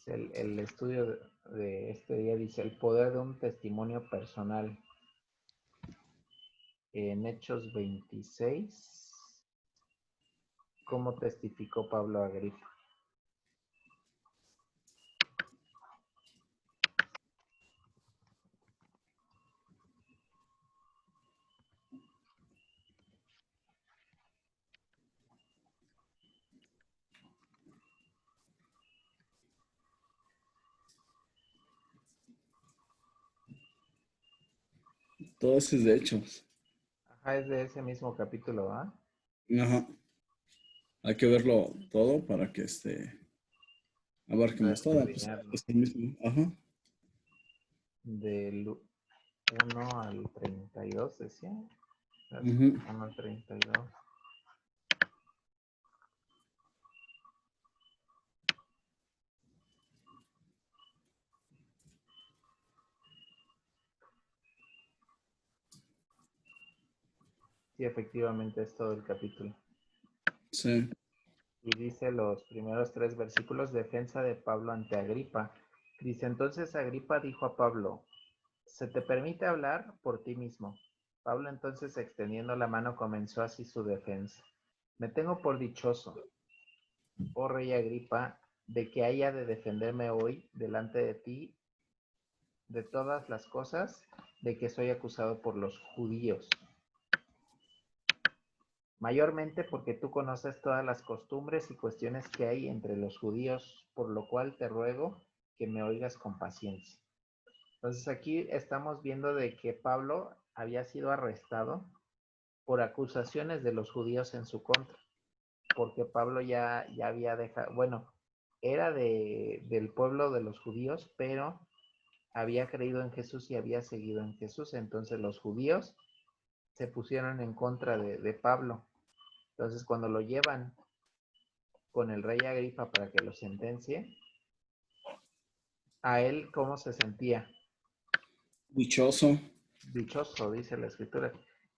El estudio de este día dice el poder de un testimonio personal. En Hechos 26, ¿cómo testificó Pablo a Agripa? Todo eso es de Hechos. Ajá, es de ese mismo capítulo, ¿ah? Ajá. Hay que verlo todo para que Para abarquemos todo. Pues, escudriñarlo. es el mismo. Ajá. Del 1 al 32, decía. Ujú. 1 al 32. Sí, efectivamente es todo el capítulo. Sí. Y dice los primeros 3 versículos, defensa de Pablo ante Agripa. Dice, entonces Agripa dijo a Pablo, ¿se te permite hablar por ti mismo? Pablo entonces extendiendo la mano comenzó así su defensa. Me tengo por dichoso, oh rey Agripa, de que haya de defenderme hoy delante de ti de todas las cosas de que soy acusado por los judíos. Mayormente porque tú conoces todas las costumbres y cuestiones que hay entre los judíos, por lo cual te ruego que me oigas con paciencia. Entonces aquí estamos viendo de que Pablo había sido arrestado por acusaciones de los judíos en su contra, porque Pablo ya había dejado, bueno, era del pueblo de los judíos, pero había creído en Jesús y había seguido en Jesús. Entonces los judíos se pusieron en contra de Pablo. Entonces cuando lo llevan con el rey Agripa para que lo sentencie, a él cómo se sentía. Dichoso. Dichoso, dice la escritura.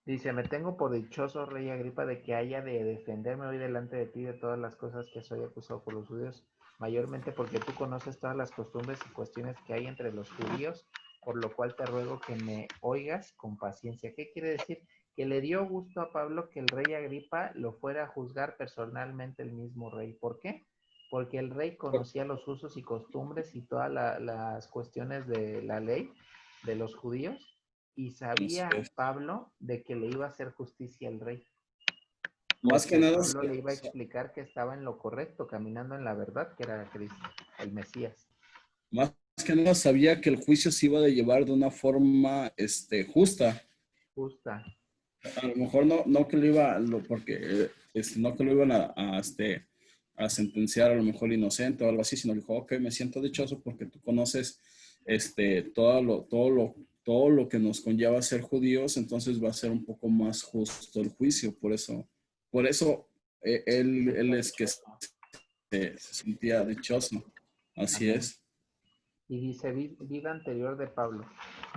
Dice, me tengo por dichoso, rey Agripa, de que haya de defenderme hoy delante de ti de todas las cosas que soy acusado por los judíos, mayormente porque tú conoces todas las costumbres y cuestiones que hay entre los judíos, por lo cual te ruego que me oigas con paciencia. ¿Qué quiere decir? Que le dio gusto a Pablo que el rey Agripa lo fuera a juzgar personalmente el mismo rey. ¿Por qué? Porque el rey conocía los usos y costumbres y todas las cuestiones de la ley de los judíos y Así sabía es. Pablo de que le iba a hacer justicia al rey, Más que porque nada, Pablo le iba a explicar que estaba en lo correcto, caminando en la verdad, que era Cristo, el Mesías. más que nada sabía que el juicio se iba a llevar de una forma, justa. Justa. A lo mejor no que lo iba, porque no que lo iban a sentenciar a lo mejor inocente o algo así, sino dijo, ok, me siento dichoso porque tú conoces todo lo que nos conlleva ser judíos, entonces va a ser un poco más justo el juicio. Por eso él es que se sentía dichoso. Así Amén. es. Y dice, vida anterior de Pablo.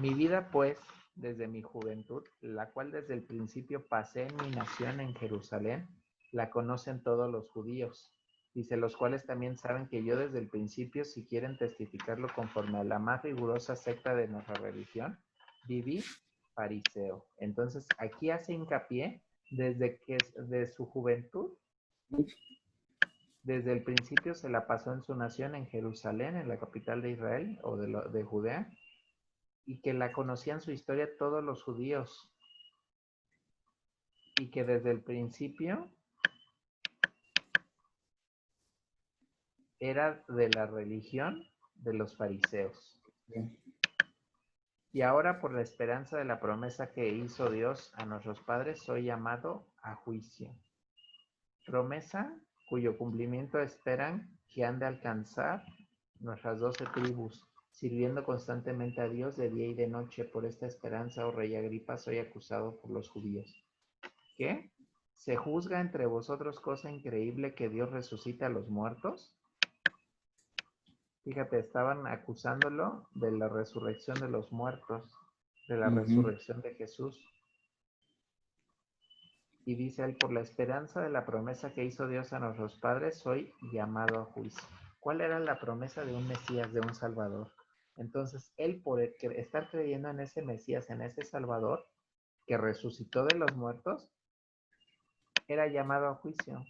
Mi vida, pues, desde mi juventud, la cual desde el principio pasé en mi nación en Jerusalén, la conocen todos los judíos. Dice, los cuales también saben que yo desde el principio, si quieren testificarlo conforme a la más rigurosa secta de nuestra religión, viví fariseo. Entonces, aquí hace hincapié desde que de su juventud, desde el principio se la pasó en su nación, en Jerusalén, en la capital de Israel o de Judea, y que la conocían su historia todos los judíos, y que desde el principio era de la religión de los fariseos. Y ahora por la esperanza de la promesa que hizo Dios a nuestros padres, soy llamado a juicio. Promesa cuyo cumplimiento esperan que han de alcanzar nuestras 12 tribus, sirviendo constantemente a Dios de día y de noche. Por esta esperanza, oh rey Agripa, soy acusado por los judíos. ¿Qué? ¿Se juzga entre vosotros cosa increíble que Dios resucita a los muertos? Fíjate, estaban acusándolo de la resurrección de los muertos, de la Ujú. resurrección de Jesús. Y dice él, por la esperanza de la promesa que hizo Dios a nuestros padres, soy llamado a juicio. ¿Cuál era la promesa de un Mesías, de un Salvador? Entonces, él por estar creyendo en ese Mesías, en ese Salvador, que resucitó de los muertos, era llamado a juicio.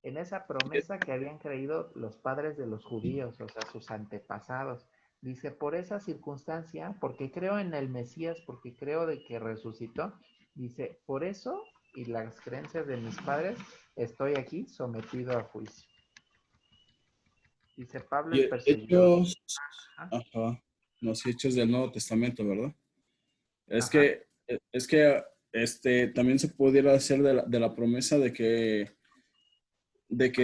En esa promesa que habían creído los padres de los judíos, o sea, sus antepasados. Dice, por esa circunstancia, porque creo en el Mesías, porque creo de que resucitó, dice, por eso y las creencias de mis padres, estoy aquí sometido a juicio. Dice Pablo Y el perseguidor. Hechos, Ajá, ajá, los Hechos del Nuevo Testamento, ¿verdad? Es ajá, que, es que también se pudiera hacer de la promesa de que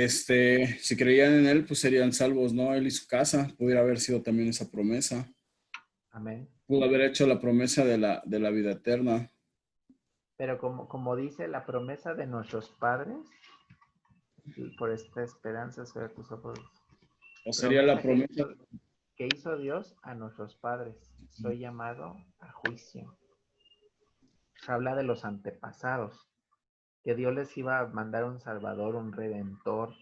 si creían en él, pues serían salvos, ¿no? Él y su casa, pudiera haber sido también esa promesa. amén. Pudo haber hecho la promesa de la vida eterna. Pero como dice la promesa de nuestros padres, por esta esperanza será tu soporte. O sería la Promesa promesa. que hizo Dios a nuestros padres. Soy llamado a juicio. Habla de los antepasados, que Dios les iba a mandar un salvador, un redentor.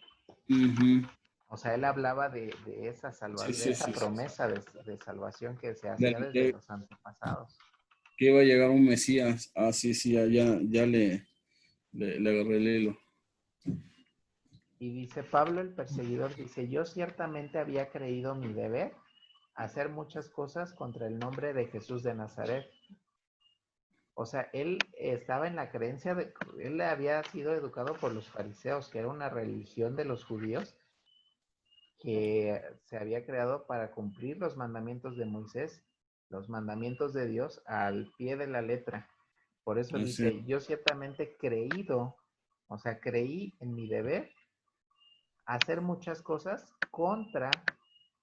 Ujú. O sea, él hablaba de esa Sí, de sí, esa sí, sí. promesa de salvación que se De- hacía desde de- los antepasados. que iba a llegar un Mesías. Ah, sí, sí, ya le agarré el hilo. Y dice Pablo el perseguidor, dice, yo ciertamente había creído mi deber hacer muchas cosas contra el nombre de Jesús de Nazaret. O sea, él estaba en la creencia de, él había sido educado por los fariseos, que era una religión de los judíos que se había creado para cumplir los mandamientos de Moisés, los mandamientos de Dios al pie de la letra. Por eso Así es. dice, yo ciertamente creído, o sea, creí en mi deber hacer muchas cosas contra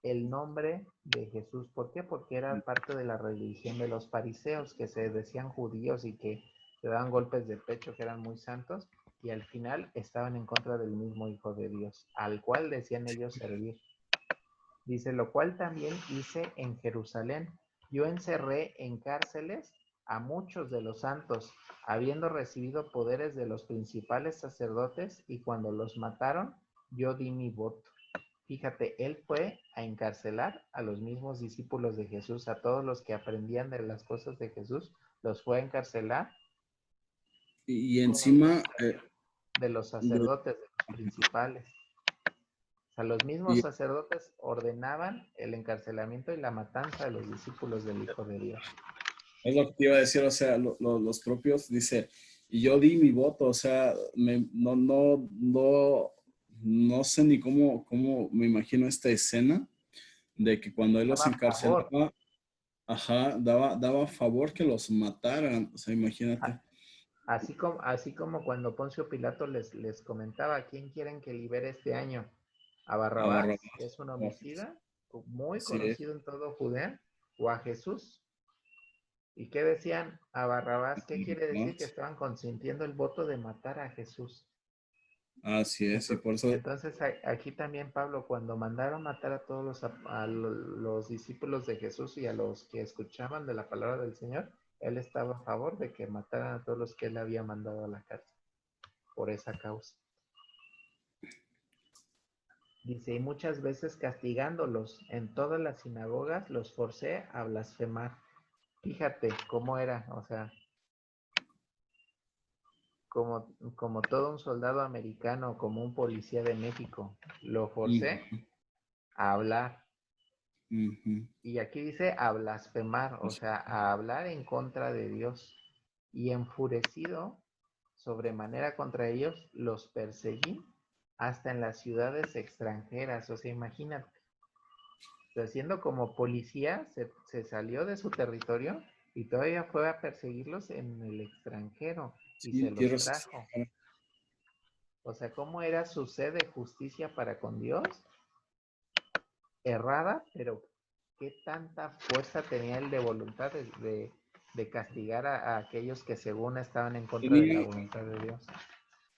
el nombre de Jesús. ¿Por qué? Porque era parte de la religión de los fariseos, que se decían judíos y que se daban golpes de pecho, que eran muy santos, y al final estaban en contra del mismo Hijo de Dios, al cual decían ellos servir. Dice, lo cual también hice en Jerusalén. Yo encerré en cárceles a muchos de los santos, habiendo recibido poderes de los principales sacerdotes, y cuando los mataron, yo di mi voto. Fíjate, él fue a encarcelar a los mismos discípulos de Jesús, a todos los que aprendían de las cosas de Jesús, los fue a encarcelar Y con orden encima, de los de- sacerdotes, de los principales. O sea, los mismos y sacerdotes ordenaban el encarcelamiento y la matanza de los discípulos del Hijo de Dios. es lo que te iba a decir, o sea, los propios, dice, y yo di mi voto, o sea, no sé ni cómo me imagino esta escena de que cuando él los Daba favor, encarcelaba, ajá, daba favor que los mataran, o sea, imagínate. así como cuando Poncio Pilato les comentaba, ¿quién quieren que libere este año? ¿A A Barrabás, Barrabás, que es un o homicida muy así es. conocido en todo Judea, o a Jesús? ¿Y qué decían a Barrabás? ¿Qué quiere decir? Que Barrabás. estaban consintiendo el voto de matar a Jesús. Así es, y por eso, Entonces aquí también Pablo, cuando mandaron matar a todos los discípulos de Jesús y a los que escuchaban de la palabra del Señor, él estaba a favor de que mataran a todos los que él había mandado a la cárcel por esa causa. Dice, y muchas veces castigándolos en todas las sinagogas los forcé a blasfemar. Fíjate cómo era, o sea, como todo un soldado americano, como un policía de México, lo forcé ujú, a hablar. ujú. Y aquí dice a blasfemar, o sea, a hablar en contra de Dios. Y enfurecido sobremanera contra ellos, los perseguí hasta en las ciudades extranjeras. O sea, imagínate, o sea, siendo como policía, se salió de su territorio y todavía fue a perseguirlos en el extranjero y Sí, se los tierras trajo. O sea, ¿cómo era su sed de justicia para con Dios? Errada, pero qué tanta fuerza tenía él de voluntad de castigar a aquellos que según estaban en contra de la tenía, voluntad de Dios.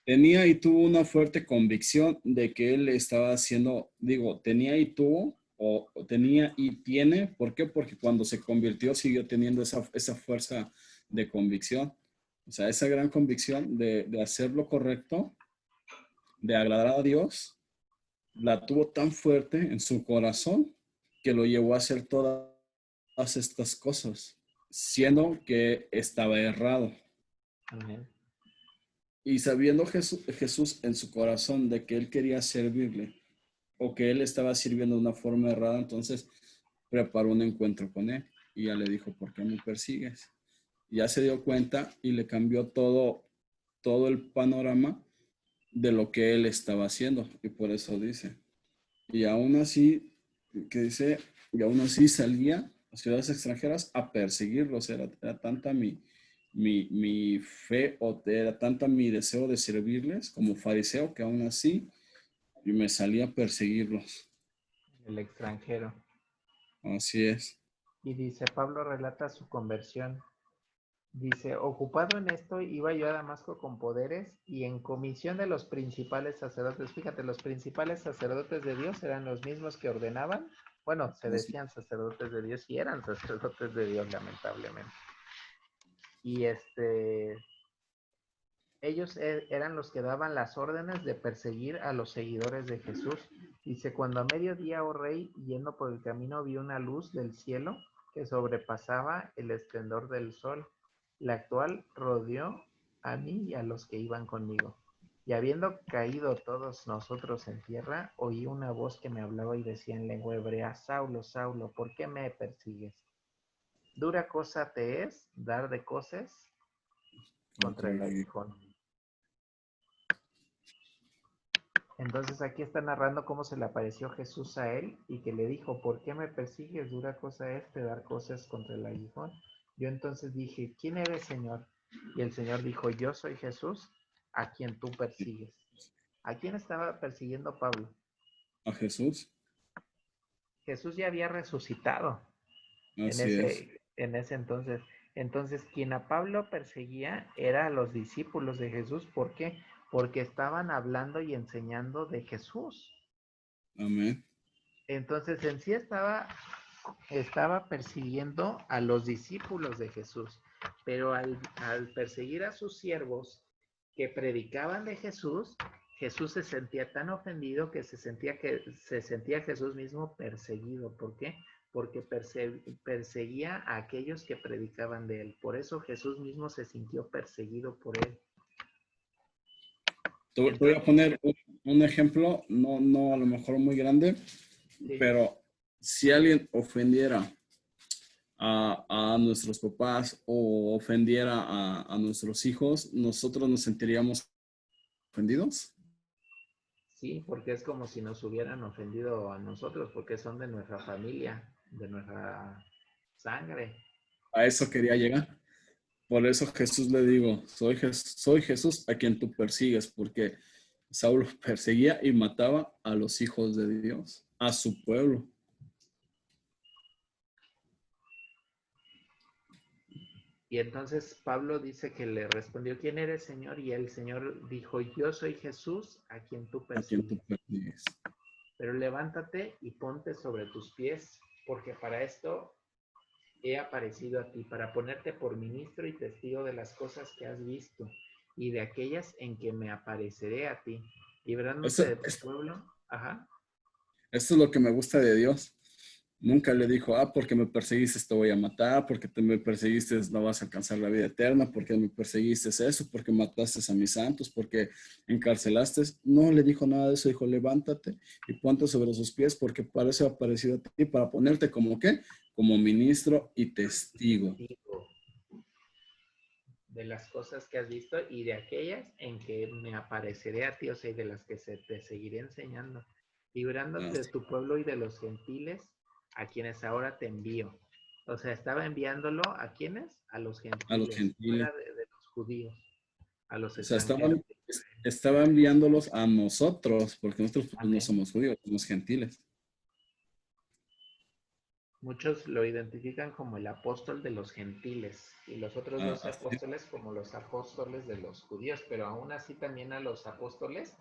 tenía y tuvo una fuerte convicción de que él estaba haciendo, digo, tenía y tuvo, o tenía y tiene, ¿por qué? Porque cuando se convirtió siguió teniendo esa fuerza de convicción, o sea, esa gran convicción de hacer lo correcto, de agradar a Dios, la tuvo tan fuerte en su corazón que lo llevó a hacer todas estas cosas, siendo que estaba errado. Amén. Y sabiendo Jesús en su corazón de que él quería servirle o que él estaba sirviendo de una forma errada, entonces preparó un encuentro con él y ya le dijo, ¿por qué me persigues? Y ya se dio cuenta y le cambió todo el panorama de lo que él estaba haciendo. Y por eso dice, y aún así, que dice, y aún así salía a ciudades extranjeras a perseguirlos. Era tanta mi fe o era tanta mi deseo de servirles como fariseo que aún así y me salía a perseguirlos. El extranjero. Así es. Y dice, Pablo relata su conversión. Dice, ocupado en esto, iba yo a Damasco con poderes y en comisión de los principales sacerdotes. Fíjate, los principales sacerdotes de Dios eran los mismos que ordenaban. Bueno, se Así, decían sacerdotes de Dios y eran sacerdotes de Dios, lamentablemente. Y ellos eran los que daban las órdenes de perseguir a los seguidores de Jesús. Dice, cuando a mediodía, oh rey, yendo por el camino, vi una luz del cielo que sobrepasaba el esplendor del sol, la cual rodeó a mí y a los que iban conmigo. Y habiendo caído todos nosotros en tierra, oí una voz que me hablaba y decía en lengua hebrea, Saulo, Saulo, ¿por qué me persigues? Dura cosa te es dar de coces contra contra el la aguijón. Entonces aquí está narrando cómo se le apareció Jesús a él y que le dijo, ¿por qué me persigues? Dura cosa es te dar cosas contra el aguijón. Yo entonces dije, ¿quién eres, Señor? Y el Señor dijo, yo soy Jesús, a quien tú persigues. ¿A quién estaba persiguiendo Pablo? a Jesús. Jesús ya había resucitado en Así es. ese entonces. Entonces, quien a Pablo perseguía era a los discípulos de Jesús. ¿Por qué? Porque estaban hablando y enseñando de Jesús. Amén. Entonces, en sí estaba persiguiendo a los discípulos de Jesús, pero al perseguir a sus siervos que predicaban de Jesús, Jesús se sentía tan ofendido que se sentía Jesús mismo perseguido. ¿Por qué? Porque perseguía a aquellos que predicaban de él. Por eso Jesús mismo se sintió perseguido por él. Te voy a Entonces, poner un ejemplo, no a lo mejor muy grande, sí, pero si alguien ofendiera a nuestros papás o ofendiera a nuestros hijos, nosotros nos sentiríamos ofendidos. sí, porque es como si nos hubieran ofendido a nosotros, porque son de nuestra familia, de nuestra sangre. A eso quería llegar. Por eso Jesús le digo, soy Jesús a quien tú persigues, porque Saulo perseguía y mataba a los hijos de Dios, a su pueblo. Y entonces Pablo dice que le respondió, ¿quién eres, Señor? Y el Señor dijo, yo soy Jesús a quien tú A quien tú persigues. persigues. Pero levántate y ponte sobre tus pies, porque para esto he aparecido a ti, para ponerte por ministro y testigo de las cosas que has visto y de aquellas en que me apareceré a ti, librándote Eso, de tu pueblo. Ajá. Esto es lo que me gusta de Dios. Nunca le dijo, porque me perseguiste te voy a matar, porque te me perseguiste no vas a alcanzar la vida eterna, porque me perseguiste eso, porque mataste a mis santos, porque encarcelaste. No le dijo nada de eso, dijo, levántate y ponte sobre sus pies, porque para eso ha aparecido a ti, para ponerte como qué, como ministro y testigo. Testigo de las cosas que has visto y de aquellas en que me apareceré a ti, o sea, y de las que te seguiré enseñando, librándote de Así, tu pueblo y de los gentiles a quienes ahora te envío. O sea, estaba enviándolo a quienes? A los a los gentiles, gentiles. fuera de los judíos, a los O sea, extranjeros. estaba enviándolos a nosotros, porque nosotros pues, no Amén. somos judíos, somos gentiles. Muchos lo identifican como el apóstol de los gentiles y los otros Ah, 12 así. apóstoles como los apóstoles de los judíos, pero aún así también a los apóstoles,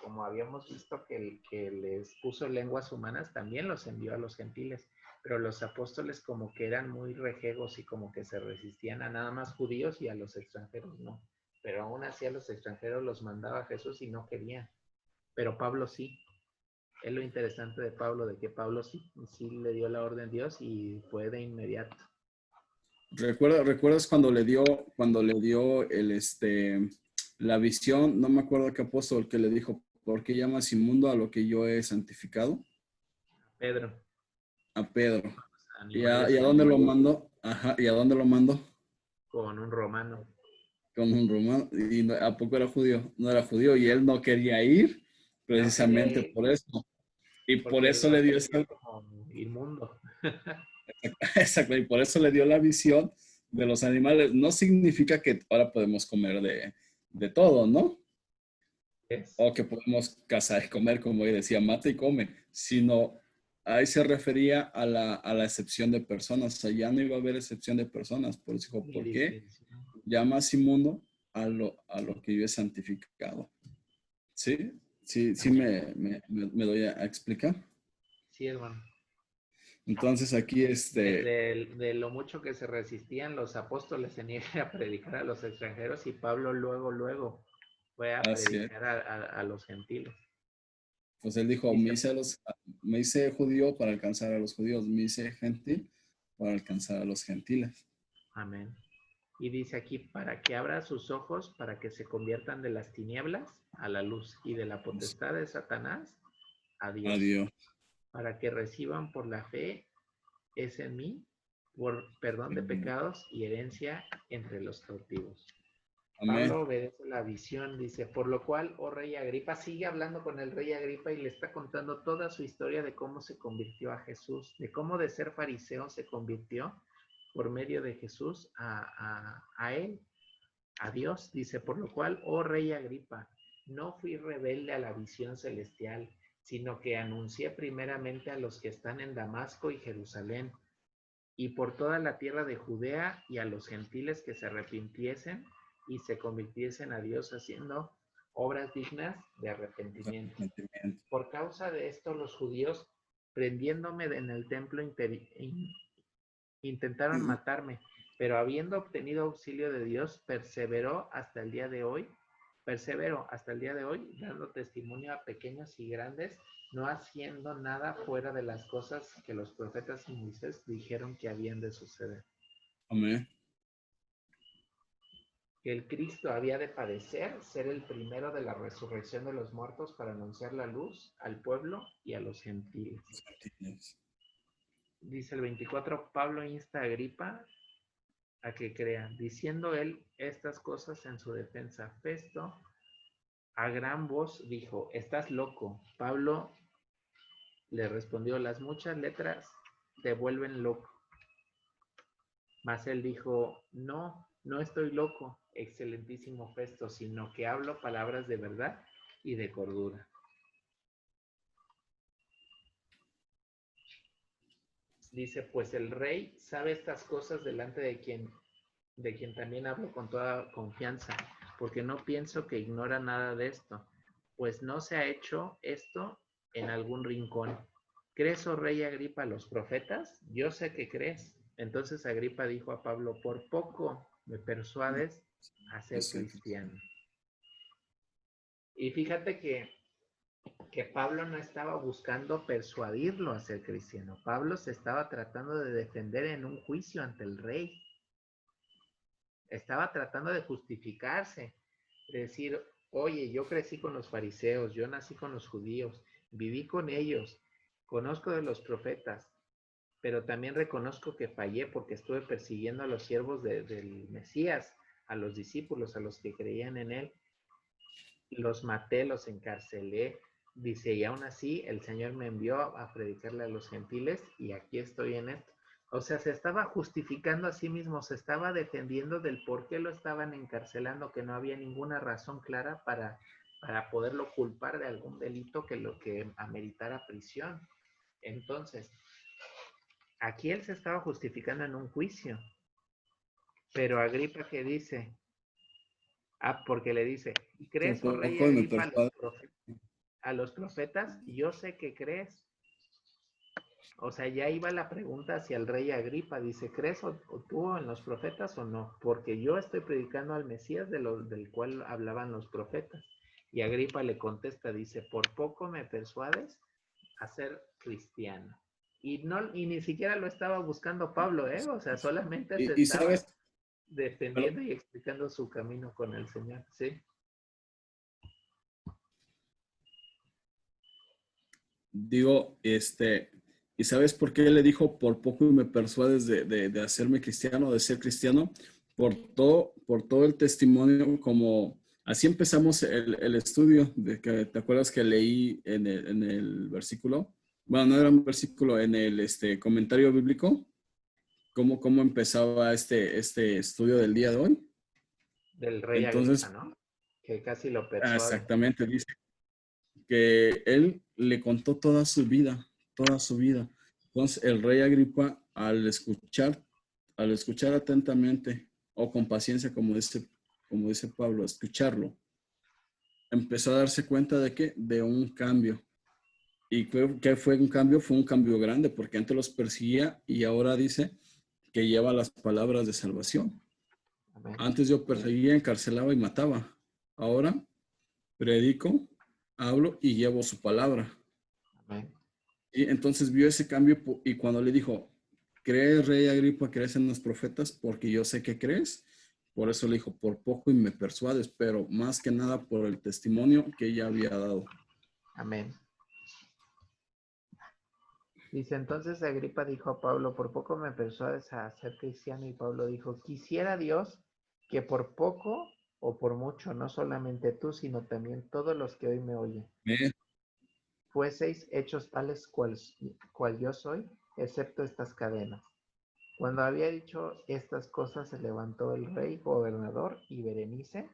como habíamos visto que les puso lenguas humanas, también los envió a los gentiles, pero los apóstoles como que eran muy rejegos y como que se resistían a nada más judíos y a los extranjeros no, pero aún así a los extranjeros los mandaba Jesús y no querían. pero Pablo sí. Es lo interesante de Pablo, de que Pablo sí le dio la orden a Dios y fue de inmediato. ¿Recuerdas cuando le dio la visión? No me acuerdo qué apóstol que le dijo, ¿por qué llamas inmundo a lo que yo he santificado? Pedro. A Pedro. Animales ¿Y a dónde lo mandó? Ajá, ¿y a dónde lo mandó? con un romano. Con un romano. ¿Y a poco era judío? No era judío y él no quería ir precisamente por eso. Y por Porque eso lo le dio veía como inmundo. exacto, y por eso le dio la visión de los animales. No significa que ahora podemos comer de todo, ¿no? Es O que podemos cazar y comer, como hoy decía, mata y come, sino ahí se refería a la excepción de personas. O sea, ya no iba a haber excepción de personas. Por eso dijo, mi ¿por qué distinción. llamas inmundo a lo que yo he santificado? ¿Sí? Sí, sí Amén. me doy a explicar. Sí, hermano. Entonces aquí De lo mucho que se resistían los apóstoles en ir a predicar a los extranjeros y Pablo luego fue a así es. predicar a los gentiles. Pues él dijo, Dice, me hice judío para alcanzar a los judíos, me hice gentil para alcanzar a los gentiles. amén. Y dice aquí, para que abra sus ojos, para que se conviertan de las tinieblas a la luz y de la potestad de Satanás a Dios, Adiós. para que reciban por la fe es en mí, por perdón de pecados y herencia entre los cautivos. Amén. Pablo obedece la visión, dice, por lo cual, oh rey Agripa, sigue hablando con el rey Agripa y le está contando toda su historia de cómo se convirtió a Jesús, de cómo de ser fariseo se convirtió por medio de Jesús a él, a Dios. Dice, por lo cual, oh rey Agripa, no fui rebelde a la visión celestial, sino que anuncié primeramente a los que están en Damasco y Jerusalén, y por toda la tierra de Judea y a los gentiles que se arrepintiesen y se convirtiesen a Dios haciendo obras dignas de arrepentimiento. Por causa de esto los judíos, prendiéndome en el templo, intentaron matarme, pero habiendo obtenido auxilio de Dios, perseveró hasta el día de hoy, dando testimonio a pequeños y grandes, no haciendo nada fuera de las cosas que los profetas y Moisés dijeron que habían de suceder. Amén. Que el Cristo había de padecer, ser el primero de la resurrección de los muertos para anunciar la luz al pueblo y a los gentiles. Dice el 24, Pablo insta a Agripa a que crea, diciendo él estas cosas en su defensa. Festo a gran voz dijo, estás loco. Pablo le respondió, las muchas letras te vuelven loco. Mas él dijo, no estoy loco, excelentísimo Festo, sino que hablo palabras de verdad y de cordura. Dice, pues el rey sabe estas cosas delante de quien también hablo con toda confianza, porque no pienso que ignora nada de esto, pues no se ha hecho esto en algún rincón. ¿Crees, oh rey Agripa, a los profetas? Yo sé que crees. Entonces Agripa dijo a Pablo, por poco me persuades a ser cristiano. Y fíjate que Pablo no estaba buscando persuadirlo a ser cristiano. Pablo se estaba tratando de defender en un juicio ante el rey. Estaba tratando de justificarse, de decir, oye, yo crecí con los fariseos, yo nací con los judíos, viví con ellos, conozco de los profetas, pero también reconozco que fallé porque estuve persiguiendo a los siervos del Mesías, a los discípulos, a los que creían en él. Los maté, los encarcelé, dice, y aún así el Señor me envió a predicarle a los gentiles y aquí estoy en esto. O sea, se estaba justificando a sí mismo, se estaba defendiendo del por qué lo estaban encarcelando, que no había ninguna razón clara para poderlo culpar de algún delito que lo que ameritara prisión. Entonces, aquí él se estaba justificando en un juicio, pero Agripa, ¿qué dice? Porque le dice, ¿crees, oh rey Agripa, a los profetas? Yo sé que crees. O sea, ya iba la pregunta hacia el rey Agripa. Dice, ¿crees o tú en los profetas o no? Porque yo estoy predicando al Mesías del cual hablaban los profetas. Y Agripa le contesta, dice, por poco me persuades a ser cristiano. Y ni siquiera lo estaba buscando Pablo, ¿eh? O sea, solamente se Y estaba sabes, pero defendiendo y explicando su camino con el Señor, ¿sí? digo, ¿y sabes por qué le dijo por poco me persuades de hacerme cristiano, de ser cristiano? Por todo el testimonio, como así empezamos el estudio, de que te acuerdas que leí en el versículo, bueno, no era un versículo, en el comentario bíblico, cómo empezaba este estudio del día de hoy. Del rey Agripa, Entonces, ¿no? Que casi lo persuade. exactamente, dice que él le contó toda su vida, toda su vida. Entonces, el rey Agripa, al escuchar atentamente o con paciencia, como dice Pablo, escucharlo, empezó a darse cuenta de que de un cambio. ¿Y qué fue un cambio? Fue un cambio grande, porque antes los perseguía y ahora dice que lleva las palabras de salvación. Amén. Antes yo perseguía, encarcelaba y mataba. Ahora predico, hablo y llevo su palabra. Amén. Y entonces vio ese cambio y cuando le dijo, ¿crees, rey Agripa, crees en los profetas? Porque yo sé que crees. Por eso le dijo, por poco y me persuades, pero más que nada por el testimonio que ella había dado. Amén. Dice, entonces Agripa dijo a Pablo, por poco me persuades a ser cristiano. Y Pablo dijo, quisiera Dios que por poco o por mucho, no solamente tú, sino también todos los que hoy me oyen, Eh, fueseis hechos tales cual yo soy, excepto estas cadenas. Cuando había dicho estas cosas, se levantó el rey, gobernador y Berenice,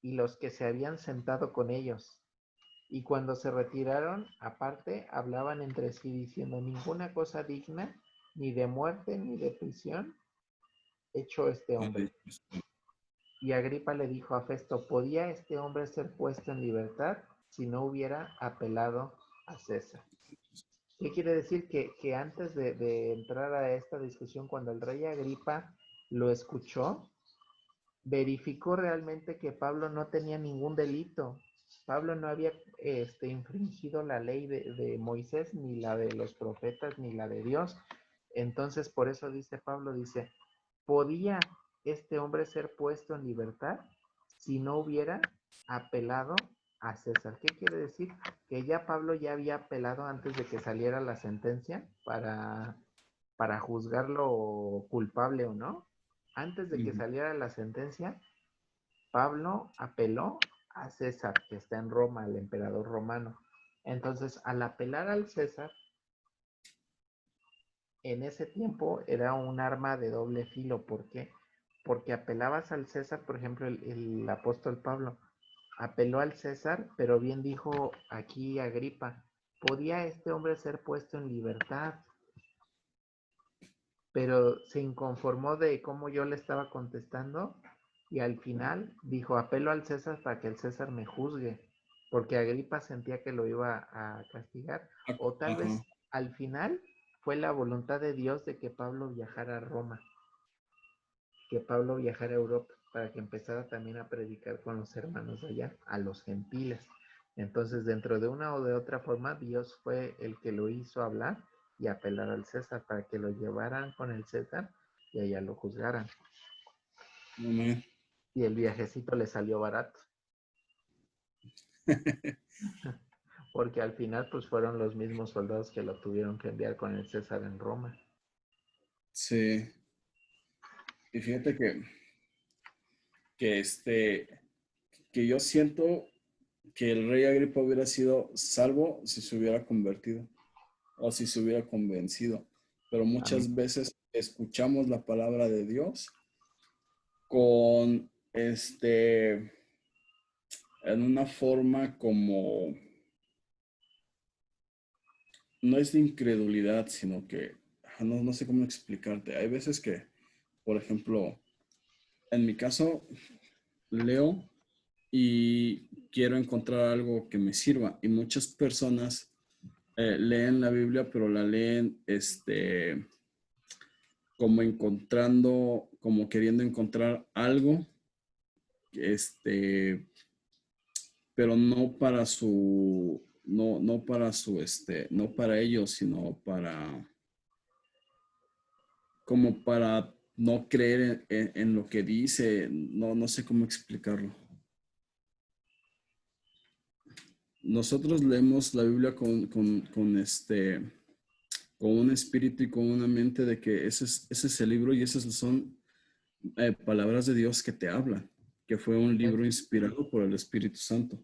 y los que se habían sentado con ellos. Y cuando se retiraron aparte, hablaban entre sí diciendo, ninguna cosa digna, ni de muerte, ni de prisión, hecho este hombre. Y Agripa le dijo a Festo, ¿podía este hombre ser puesto en libertad si no hubiera apelado a César? ¿Qué quiere decir? Que antes de entrar a esta discusión, cuando el rey Agripa lo escuchó, verificó realmente que Pablo no tenía ningún delito. Pablo no había infringido la ley de Moisés, ni la de los profetas, ni la de Dios. Entonces, por eso dice Pablo, dice, ¿podía este hombre ser puesto en libertad si no hubiera apelado a César? ¿Qué quiere decir? Que ya Pablo ya había apelado antes de que saliera la sentencia para juzgarlo culpable o no. Antes de que saliera la sentencia, Pablo apeló a César, que está en Roma, el emperador romano. Entonces, al apelar al César, en ese tiempo era un arma de doble filo. ¿Por qué? Porque apelabas al César, por ejemplo, el apóstol Pablo apeló al César, pero bien dijo aquí Agripa, ¿podía este hombre ser puesto en libertad? Pero se inconformó de cómo yo le estaba contestando y al final dijo, apelo al César para que el César me juzgue, porque Agripa sentía que lo iba a castigar, o tal vez Ajá. al final fue la voluntad de Dios de que Pablo viajara a Roma, que Pablo viajara a Europa, para que empezara también a predicar con los hermanos de allá, a los gentiles. Entonces, dentro de una o de otra forma, Dios fue el que lo hizo hablar y apelar al César para que lo llevaran con el César y allá lo juzgaran. Amén. Y el viajecito le salió barato, porque al final pues fueron los mismos soldados que lo tuvieron que enviar con el César en Roma. Sí. Y fíjate que que yo siento que el rey Agripa hubiera sido salvo si se hubiera convertido o si se hubiera convencido. Pero Amén. muchas veces escuchamos la palabra de Dios con en una forma como, no es de incredulidad, sino que, no sé cómo explicarte. Hay veces que, por ejemplo, en mi caso, leo y quiero encontrar algo que me sirva. Y muchas personas leen la Biblia, pero la leen como encontrando, como queriendo encontrar algo este, pero no para su, no para su, no para ellos, sino para, como para no creer en lo que dice, no sé cómo explicarlo. Nosotros leemos la Biblia con un espíritu y con una mente de que ese es el libro y esas son palabras de Dios que te hablan, que fue un libro inspirado por el Espíritu Santo.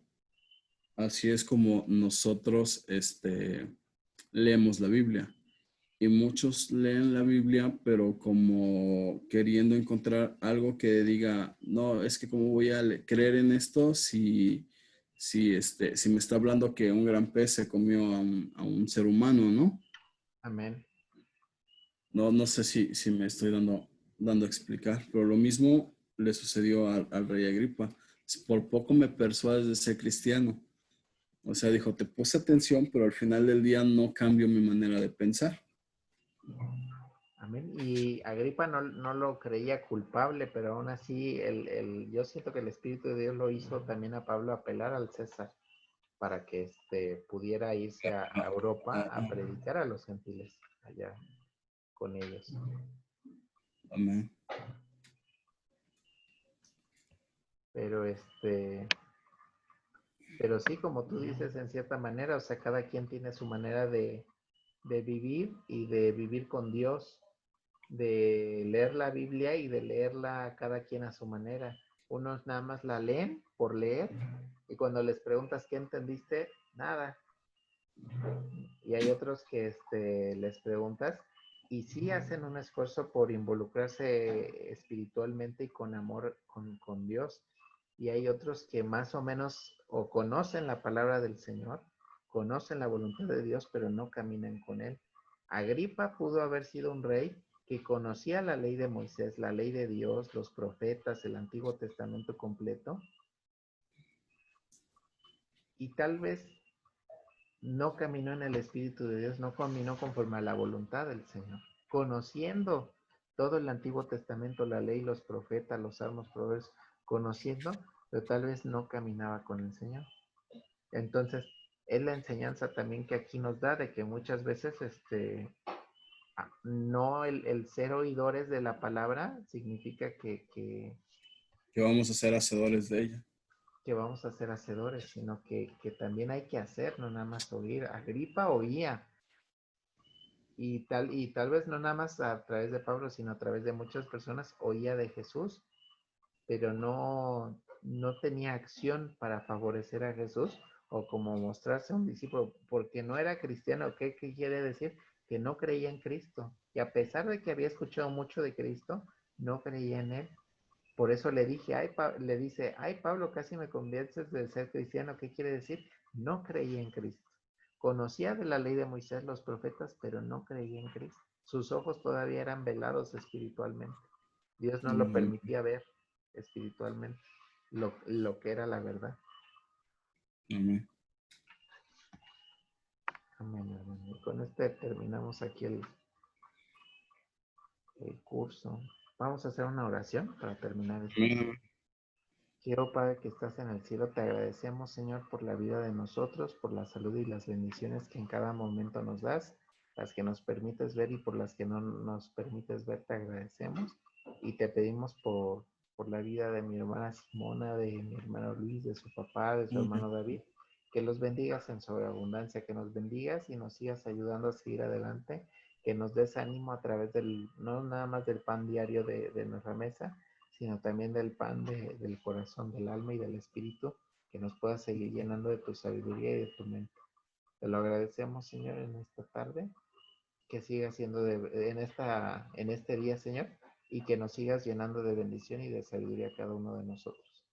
Así es como nosotros leemos la Biblia. Y muchos leen la Biblia, pero como queriendo encontrar algo que diga, no, es que cómo voy a creer en esto si me está hablando que un gran pez se comió a un ser humano, ¿no? Amén. No sé si me estoy dando a explicar, pero lo mismo le sucedió al rey Agripa. Por poco me persuades de ser cristiano. O sea, dijo, te puse atención, pero al final del día no cambio mi manera de pensar. Amén. Y Agripa no lo creía culpable, pero aún así yo siento que el Espíritu de Dios lo hizo también a Pablo apelar al César para que pudiera irse a Europa a predicar a los gentiles allá con ellos. Amén. Pero pero sí, como tú dices, en cierta manera, o sea, cada quien tiene su manera de vivir y de vivir con Dios, de leer la Biblia y de leerla cada quien a su manera. Unos nada más la leen por leer y cuando les preguntas qué entendiste, nada. Y hay otros que les preguntas y sí hacen un esfuerzo por involucrarse espiritualmente y con amor con Dios. Y hay otros que más o menos o conocen la palabra del Señor, conocen la voluntad de Dios, pero no caminan con Él. Agripa pudo haber sido un rey que conocía la ley de Moisés, la ley de Dios, los profetas, el Antiguo Testamento completo, y tal vez no caminó en el Espíritu de Dios, no caminó conforme a la voluntad del Señor, conociendo todo el Antiguo Testamento, la ley, los profetas, los salmos, proverbios, conociendo, pero tal vez no caminaba con el Señor. Entonces, es la enseñanza también que aquí nos da de que muchas veces no el ser oidores de la palabra significa que vamos a ser hacedores de ella. Que vamos a ser hacedores, sino que también hay que hacer, no nada más oír. Agripa oía, y tal vez no nada más a través de Pablo, sino a través de muchas personas oía de Jesús, pero no tenía acción para favorecer a Jesús o como mostrarse un discípulo, porque no era cristiano. ¿Qué quiere decir? Que no creía en Cristo. Y a pesar de que había escuchado mucho de Cristo, no creía en Él. Por eso le dije, le dice, ay Pablo, casi me conviertes de ser cristiano. ¿Qué quiere decir? No creía en Cristo. Conocía de la ley de Moisés, los profetas, pero no creía en Cristo. Sus ojos todavía eran velados espiritualmente. Dios no lo permitía ver espiritualmente lo que era la verdad. Amén. Amén, amén. Y con terminamos aquí el curso. Vamos a hacer una oración para terminar esto. Amén. Quiero, Padre, que estás en el cielo, te agradecemos, Señor, por la vida de nosotros, por la salud y las bendiciones que en cada momento nos das, las que nos permites ver y por las que no nos permites ver, te agradecemos. Y te pedimos por la vida de mi hermana Simona, de mi hermano Luis, de su papá, de su hermano David, que los bendigas en sobreabundancia, que nos bendigas y nos sigas ayudando a seguir adelante, que nos des ánimo a través no nada más del pan diario de nuestra mesa, sino también del pan del corazón, del alma y del espíritu, que nos pueda seguir llenando de tu sabiduría y de tu mente. Te lo agradecemos, Señor, en esta tarde, que siga siendo en este día, Señor, y que nos sigas llenando de bendición y de sabiduría a cada uno de nosotros.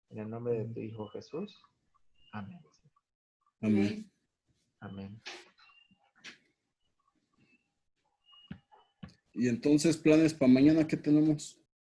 En el nombre de tu Hijo Jesús. Amén. Amén. Amén. Y entonces, planes para mañana, ¿qué tenemos?